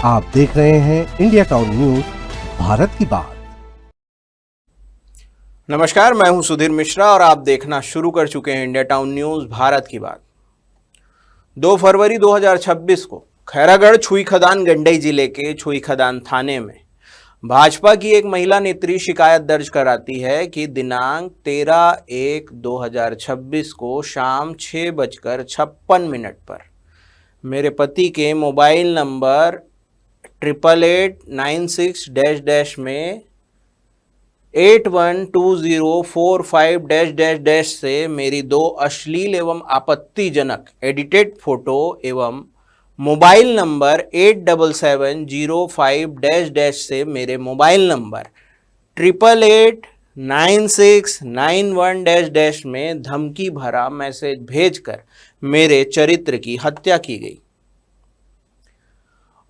आप देख रहे हैं इंडिया टाउन न्यूज भारत की बात। नमस्कार, मैं हूं सुधीर मिश्रा और आप देखना शुरू कर चुके हैं इंडिया टाउन न्यूज भारत की बात। 2 फरवरी 2026 को खैरागढ़ छुई खदान गंडई जिले के छुई खदान थाने में भाजपा की एक महिला नेत्री शिकायत दर्ज कराती है कि दिनांक 13/1/2026 को शाम 6:56 पर मेरे पति के मोबाइल नंबर 888696- में 812045- से मेरी 2 अश्लील एवं आपत्तिजनक एडिटेड फोटो एवं मोबाइल नंबर 8770 से मेरे मोबाइल नंबर 888691- में धमकी भरा मैसेज भेजकर मेरे चरित्र की हत्या की गई।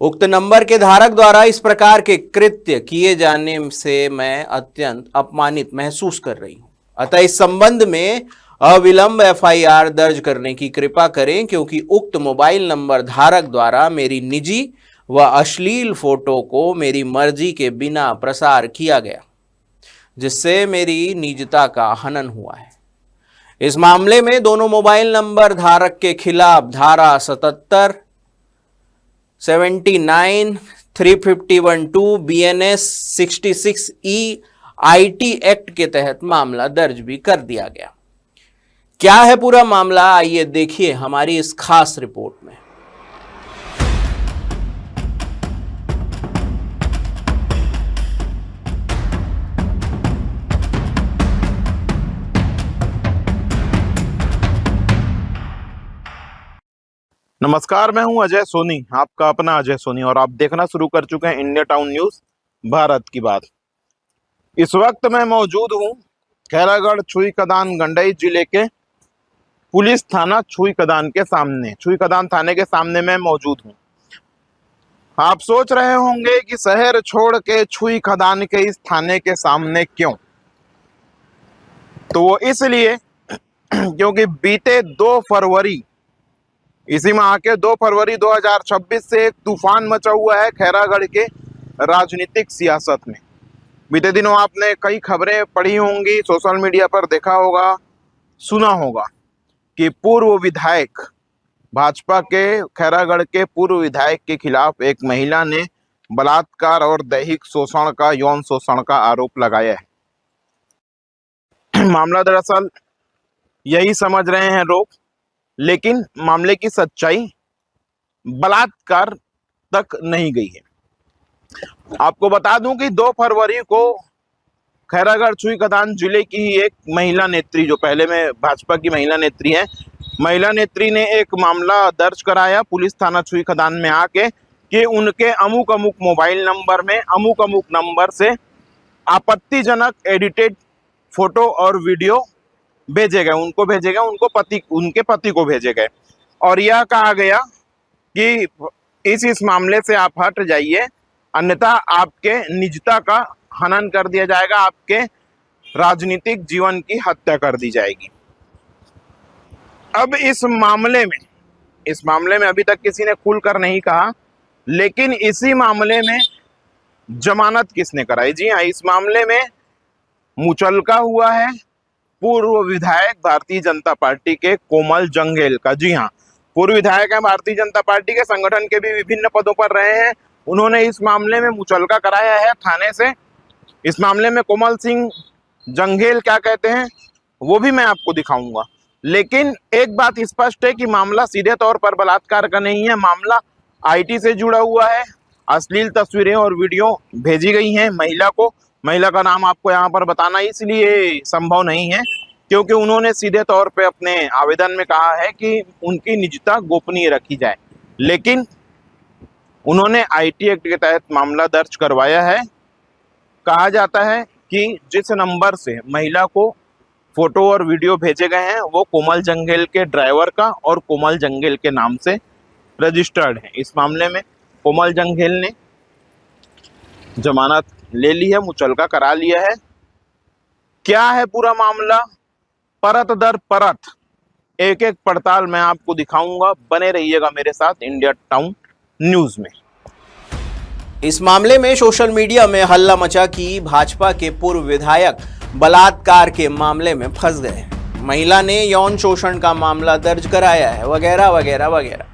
उक्त नंबर के धारक द्वारा इस प्रकार के कृत्य किए जाने से मैं अत्यंत अपमानित महसूस कर रही हूं। अतः इस संबंध में अविलंब एफआईआर दर्ज करने की कृपा करें, क्योंकि उक्त मोबाइल नंबर धारक द्वारा मेरी निजी व अश्लील फोटो को मेरी मर्जी के बिना प्रसार किया गया, जिससे मेरी निजता का हनन हुआ है। इस मामले में दोनों मोबाइल नंबर धारक के खिलाफ धारा 77, 79, 351(2) BNS 66E IT एक्ट के तहत मामला दर्ज भी कर दिया गया। क्या है पूरा मामला, आइए देखिए हमारी इस खास रिपोर्ट में। नमस्कार, मैं हूं अजय सोनी, आपका अपना अजय सोनी, और आप देखना शुरू कर चुके हैं इंडिया टाउन न्यूज भारत की बात। इस वक्त मैं मौजूद हूं खैरागढ़ छुई खदान गंडई जिले के पुलिस थाना छुई खदान के सामने, छुई खदान थाने के सामने मैं मौजूद हूं। आप सोच रहे होंगे कि शहर छोड़ के छुई खदान के इस थाने के सामने क्यों? तो वो इसलिए क्योंकि बीते 2 फरवरी, इसी माह के 2 फरवरी 2026 से एक तूफान मचा हुआ है खैरागढ़ के राजनीतिक सियासत में। बीते दिनों आपने कई खबरें पढ़ी होंगी, सोशल मीडिया पर देखा होगा, सुना होगा कि पूर्व विधायक, भाजपा के खैरागढ़ के पूर्व विधायक के खिलाफ एक महिला ने बलात्कार और दैहिक शोषण का, यौन शोषण का आरोप लगाया है। मामला दरअसल यही समझ रहे हैं लोग, लेकिन मामले की सच्चाई बलात्कार तक नहीं गई है। आपको बता दूं कि 2 फरवरी को खैरागढ़ छुई खदान जिले की ही एक महिला नेत्री, जो पहले में भाजपा की महिला नेत्री है, महिला नेत्री ने एक मामला दर्ज कराया पुलिस थाना छुई खदान में आके कि उनके अमुक अमुक मोबाइल नंबर में अमुक अमुक नंबर से आपत्तिजनक एडिटेड फोटो और वीडियो भेजे गए, उनके पति को भेजे गए, और यह कहा गया कि इस मामले से आप हट जाइए, अन्यथा आपके निजता का हनन कर दिया जाएगा, आपके राजनीतिक जीवन की हत्या कर दी जाएगी। अब इस मामले में अभी तक किसी ने खुलकर नहीं कहा, लेकिन इसी मामले में जमानत किसने कराई? जी हाँ, इस मामले में मुचलका हुआ है पूर्व विधायक भारतीय जनता पार्टी के कोमल जंगेल का। जी हाँ, पूर्व विधायक है, भारतीय जनता पार्टी के संगठन के भी विभिन्न पदों पर रहे हैं। उन्होंने इस मामले में मुचलका कराया है थाने से। इस मामले में कोमल सिंह जंगेल क्या कहते हैं वो भी मैं आपको दिखाऊंगा। लेकिन एक बात स्पष्ट है कि मामला सीधे तौर पर बलात्कार का नहीं है, मामला आईटी से जुड़ा हुआ है। अश्लील तस्वीरें और वीडियो भेजी गई हैं महिला को। महिला का नाम आपको यहाँ पर बताना इसलिए संभव नहीं है क्योंकि उन्होंने सीधे तौर पे अपने आवेदन में कहा है कि उनकी निजता गोपनीय रखी जाए, लेकिन उन्होंने आईटी एक्ट के तहत मामला दर्ज करवाया है। कहा जाता है कि जिस नंबर से महिला को फोटो और वीडियो भेजे गए हैं वो कोमल जंगेल के ड्राइवर का और कोमल जंगेल के नाम से रजिस्टर्ड है। इस मामले में कोमल जंगेल ने जमानत ले ली है, मुचलका करा लिया है। क्या है पूरा मामला, परत दर परत एक एक पड़ताल मैं आपको दिखाऊंगा। बने रहिएगा मेरे साथ इंडिया टाउन न्यूज में। इस मामले में सोशल मीडिया में हल्ला मचा कि भाजपा के पूर्व विधायक बलात्कार के मामले में फंस गए। महिला ने यौन शोषण का मामला दर्ज कराया है वगैरह वगैरह वगैरह।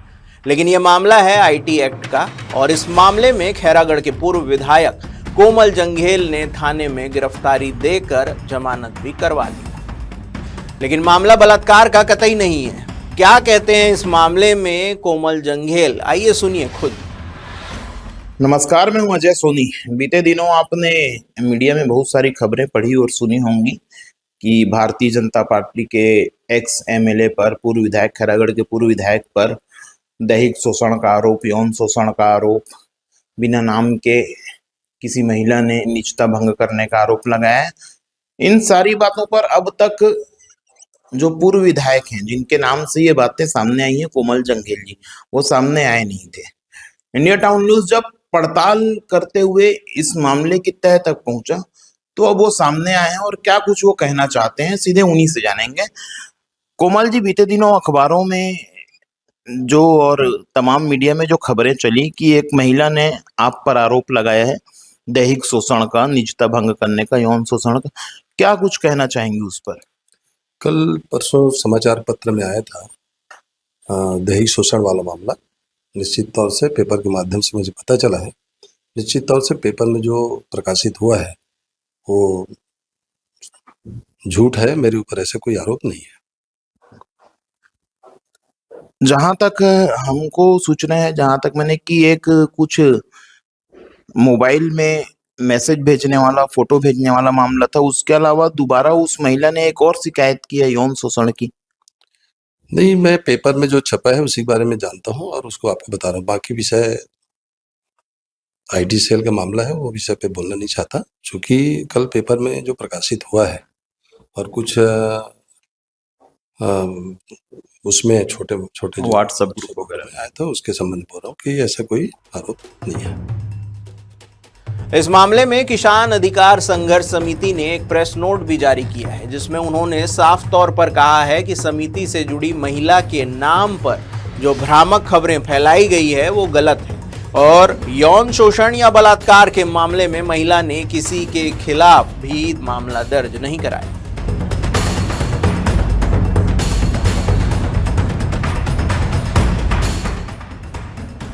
लेकिन यह मामला है आईटी एक्ट का और इस मामले में खैरागढ़ के पूर्व विधायक कोमल जंघेल ने थाने में गिरफ्तारी देकर जमानत भी करवा दी। लेकिन मामला बलात्कार का कतई नहीं है। क्या कहते हैं इस मामले में कोमल जंघेल, आइए सुनिए खुद। नमस्कार, मैं हूं अजय सोनी। बीते दिनों आपने मीडिया में बहुत सारी खबरें पढ़ी और सुनी होंगी कि भारतीय जनता पार्टी के एक्स एमएलए पर, पूर्व विधायक, खैरागढ़ के पूर्व विधायक पर दैहिक शोषण का आरोप, यौन शोषण का आरोप, बिना नाम के किसी महिला ने निजता भंग करने का आरोप लगाया है। इन सारी बातों पर अब तक जो पूर्व विधायक हैं जिनके नाम से ये बातें सामने आई हैं, कोमल जंघेल जी, वो सामने आए नहीं थे। इंडिया टाउन न्यूज जब पड़ताल करते हुए इस मामले की तह तक पहुंचा तो अब वो सामने आए हैं और क्या कुछ वो कहना चाहते हैं सीधे उन्हीं से जानेंगे। कोमल जी, बीते दिनों अखबारों में जो और तमाम मीडिया में जो खबरें चली कि एक महिला ने आप पर आरोप लगाया है दैहिक शोषण का, निजता भंग करने का, यौन शोषण का, क्या कुछ कहना चाहेंगे उस पर? कल परसों समाचार पत्र में आया था दैहिक शोषण वाला मामला। निश्चित तौर से पेपर के माध्यम से मुझे पता चला है। निश्चित तौर से पेपर में जो प्रकाशित हुआ है वो झूठ है। मेरे ऊपर ऐसा कोई आरोप नहीं है। जहां तक हमको सूचना है, जहां तक मैंने कि एक कुछ मोबाइल में मैसेज भेजने वाला, फोटो भेजने वाला मामला था। उसके अलावा दोबारा उस महिला ने एक और शिकायत की है यौन शोषण की। नहीं, मैं पेपर में जो छपा है उसी के बारे में जानता हूं और उसको आपको बता रहा हूँ। बाकी विषय आईटी सेल का मामला है, वो विषय पे बोलना नहीं चाहता, क्योंकि कल पेपर में जो प्रकाशित हुआ है और कुछ उसमें छोटे छोटे व्हाट्सएप ग्रुप वगैरह में आया था, उसके संबंध में बोल रहा हूँ कि ऐसा कोई आरोप नहीं है। इस मामले में किसान अधिकार संघर्ष समिति ने एक प्रेस नोट भी जारी किया है जिसमें उन्होंने साफ तौर पर कहा है कि समिति से जुड़ी महिला के नाम पर जो भ्रामक खबरें फैलाई गई है वो गलत है और यौन शोषण या बलात्कार के मामले में महिला ने किसी के खिलाफ भी मामला दर्ज नहीं कराया।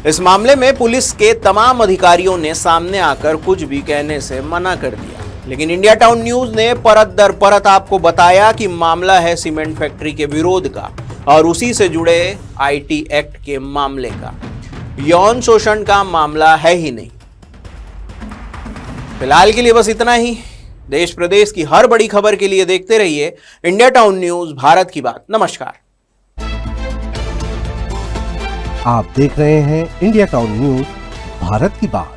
इस मामले में पुलिस के तमाम अधिकारियों ने सामने आकर कुछ भी कहने से मना कर दिया। लेकिन इंडिया टाउन न्यूज ने परत दर परत आपको बताया कि मामला है सीमेंट फैक्ट्री के विरोध का और उसी से जुड़े आईटी एक्ट के मामले का। यौन शोषण का मामला है ही नहीं। फिलहाल के लिए बस इतना ही। देश प्रदेश की हर बड़ी खबर के लिए देखते रहिए इंडिया टाउन न्यूज, भारत की बात। नमस्कार। आप देख रहे हैं इंडिया टाउन न्यूज, भारत की बात।